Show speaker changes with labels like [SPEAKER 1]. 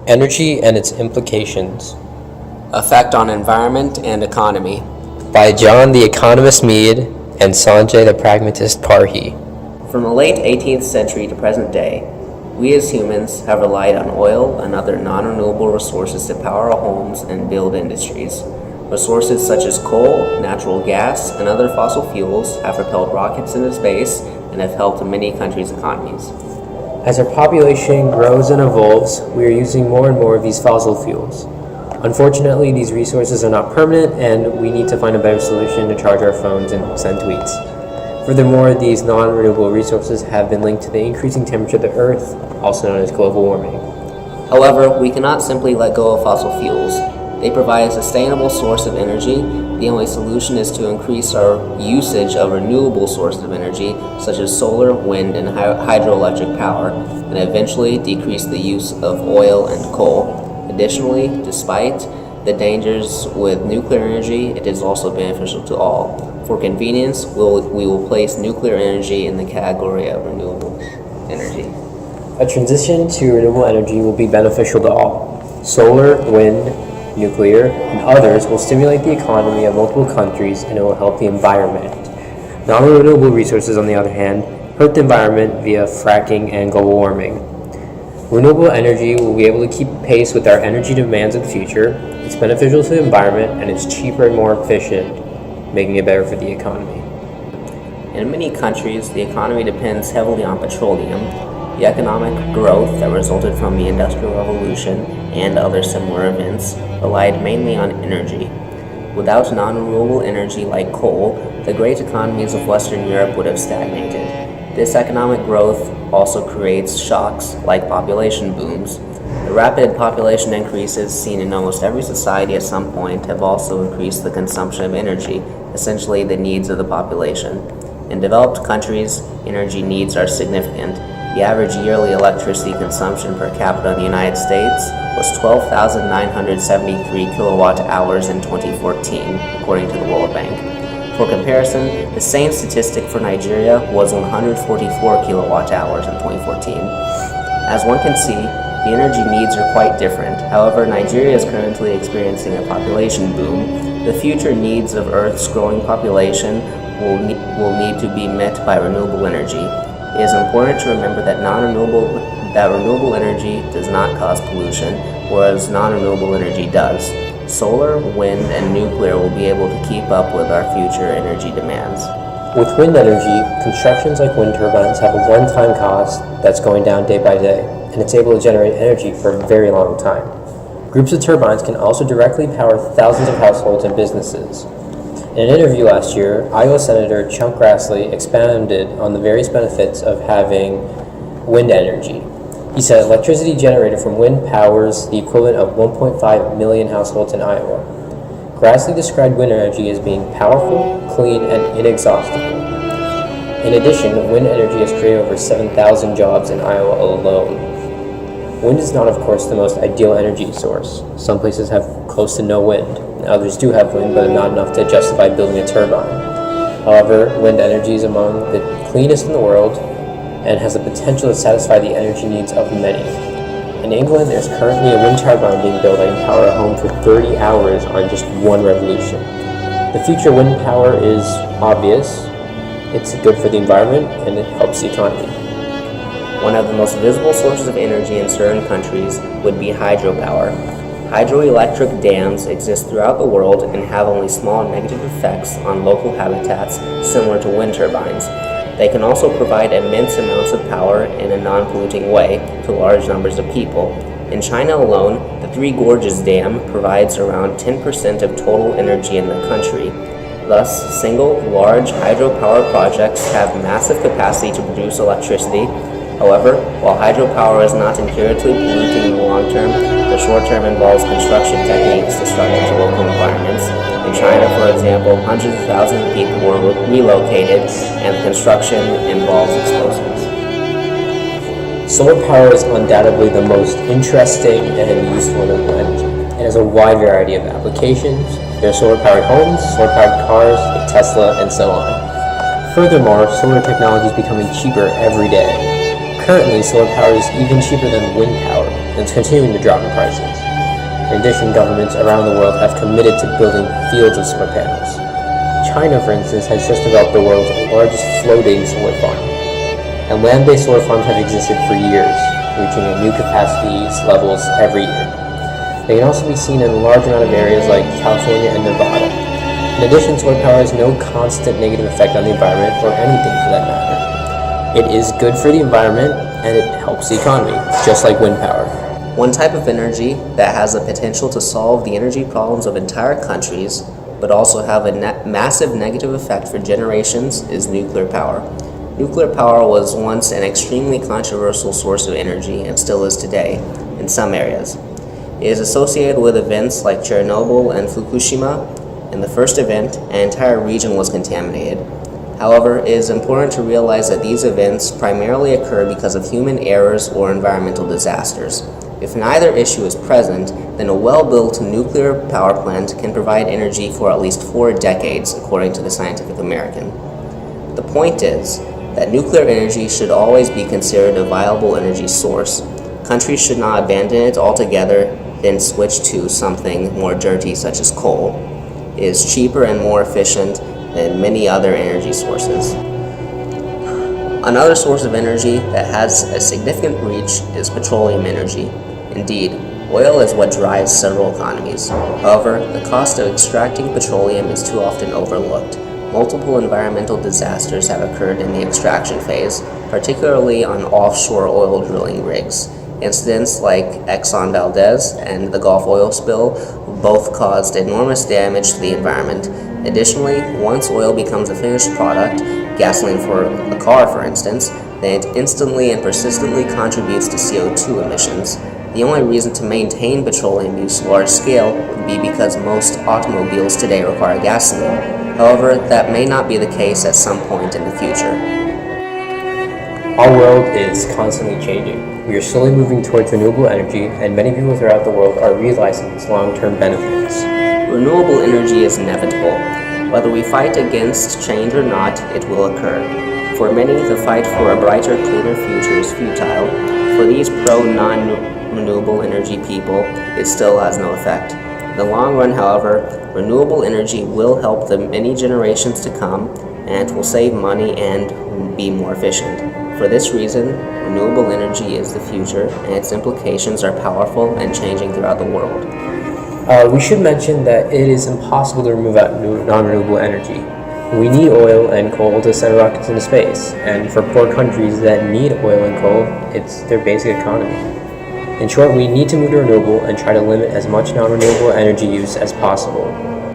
[SPEAKER 1] Energy and its Implications
[SPEAKER 2] Effect on Environment and Economy
[SPEAKER 1] by John the Economist Mead and Sanjay the Pragmatist Parhi.
[SPEAKER 2] From the late 18th century to present day, we as humans have relied on oil and other non-renewable resources to power our homes and build industries. Resources such as coal, natural gas, and other fossil fuels have propelled rockets into space and have helped many countries' economies.
[SPEAKER 1] As our population grows and evolves, we are using more and more of these fossil fuels. Unfortunately, these resources are not permanent, and we need to find a better solution to charge our phones and send tweets. Furthermore, these non-renewable resources have been linked to the increasing temperature of the Earth, also known as global warming.
[SPEAKER 2] However, we cannot simply let go of fossil fuels. They provide a sustainable source of energy. The only solution is to increase our usage of renewable sources of energy, such as solar, wind, and hydroelectric power, and eventually decrease the use of oil and coal. Additionally, despite the dangers with nuclear energy, it is also beneficial to all. For convenience, we will place nuclear energy in the category of renewable energy.
[SPEAKER 1] A transition to renewable energy will be beneficial to all. Solar, wind, nuclear, and others will stimulate the economy of multiple countries, and it will help the environment. Non-renewable resources, on the other hand, hurt the environment via fracking and global warming. Renewable energy will be able to keep pace with our energy demands of the future. It's beneficial to the environment, and it's cheaper and more efficient, making it better for the economy.
[SPEAKER 2] In many countries, the economy depends heavily on petroleum. The economic growth that resulted from the Industrial Revolution and other similar events relied mainly on energy. Without non-renewable energy like coal, the great economies of Western Europe would have stagnated. This economic growth also creates shocks like population booms. The rapid population increases seen in almost every society at some point have also increased the consumption of energy, essentially the needs of the population. In developed countries, energy needs are significant. The average yearly electricity consumption per capita in the United States was 12,973 kilowatt hours in 2014, according to the World Bank. For comparison, the same statistic for Nigeria was 144 kilowatt hours in 2014. As one can see, the energy needs are quite different. However, Nigeria is currently experiencing a population boom. The future needs of Earth's growing population will need to be met by renewable energy. It is important to remember that renewable energy does not cause pollution, whereas non-renewable energy does. Solar, wind, and nuclear will be able to keep up with our future energy demands.
[SPEAKER 1] With wind energy, constructions like wind turbines have a one-time cost that's going down day by day, and it's able to generate energy for a very long time. Groups of turbines can also directly power thousands of households and businesses. In an interview last year, Iowa Senator Chuck Grassley expounded on the various benefits of having wind energy. He said electricity generated from wind powers the equivalent of 1.5 million households in Iowa. Grassley described wind energy as being powerful, clean, and inexhaustible. In addition, wind energy has created over 7,000 jobs in Iowa alone. Wind is not, of course, the most ideal energy source. Some places have close to no wind. Others do have wind, but not enough to justify building a turbine. However, wind energy is among the cleanest in the world and has the potential to satisfy the energy needs of many. In England, there's currently a wind turbine being built that can power a home for 30 hours on just one revolution. The future of wind power is obvious. It's good for the environment, and it helps the economy.
[SPEAKER 2] One of the most visible sources of energy in certain countries would be hydropower. Hydroelectric dams exist throughout the world and have only small negative effects on local habitats similar to wind turbines. They can also provide immense amounts of power in a non-polluting way to large numbers of people. In China alone, the Three Gorges Dam provides around 10% of total energy in the country. Thus, single, large hydropower projects have massive capacity to produce electricity. However, while hydropower is not inherently polluting in the long term, the short term involves construction techniques to struggle to local environments. In China, for example, hundreds of thousands of people were relocated, and construction involves explosives.
[SPEAKER 1] Solar power is undoubtedly the most interesting and useful renewable energy. It has a wide variety of applications. There are solar-powered homes, solar-powered cars, like Tesla, and so on. Furthermore, solar technology is becoming cheaper every day. Currently, solar power is even cheaper than wind power. and it's continuing to drop in prices. In addition, governments around the world have committed to building fields of solar panels. China, for instance, has just developed the world's largest floating solar farm, and land-based solar farms have existed for years, reaching new capacity levels every year. They can also be seen in a large amount of areas like California and Nevada. In addition, solar power has no constant negative effect on the environment or anything for that matter. It is good for the environment and it helps the economy, just like wind power.
[SPEAKER 2] One type of energy that has the potential to solve the energy problems of entire countries, but also have a massive negative effect for generations, is nuclear power. Nuclear power was once an extremely controversial source of energy and still is today, in some areas. It is associated with events like Chernobyl and Fukushima. In the first event, an entire region was contaminated. However, it is important to realize that these events primarily occur because of human errors or environmental disasters. If neither issue is present, then a well-built nuclear power plant can provide energy for at least 4 decades, according to the Scientific American. The point is that nuclear energy should always be considered a viable energy source. Countries should not abandon it altogether, then switch to something more dirty such as coal. It is cheaper and more efficient than many other energy sources. Another source of energy that has a significant reach is petroleum energy. Indeed, oil is what drives several economies. However, the cost of extracting petroleum is too often overlooked. Multiple environmental disasters have occurred in the extraction phase, particularly on offshore oil drilling rigs. Incidents like Exxon Valdez and the Gulf oil spill both caused enormous damage to the environment. Additionally, once oil becomes a finished product, gasoline for a car for instance, then it instantly and persistently contributes to CO2 emissions. The only reason to maintain petroleum use large scale would be because most automobiles today require gasoline. However, that may not be the case at some point in the future.
[SPEAKER 1] Our world is constantly changing. We are slowly moving towards renewable energy, and many people throughout the world are realizing its long-term benefits.
[SPEAKER 2] Renewable energy is inevitable. Whether we fight against change or not, it will occur. For many, the fight for a brighter, cleaner future is futile. For these pro-non-renewable energy people, it still has no effect. In the long run, however, renewable energy will help the many generations to come, and it will save money and be more efficient. For this reason, renewable energy is the future, and its implications are powerful and changing throughout the world.
[SPEAKER 1] We should mention that it is impossible to remove out non-renewable energy. We need oil and coal to send rockets into space, and for poor countries that need oil and coal, it's their basic economy. In short, we need to move to renewable and try to limit as much non-renewable energy use as possible.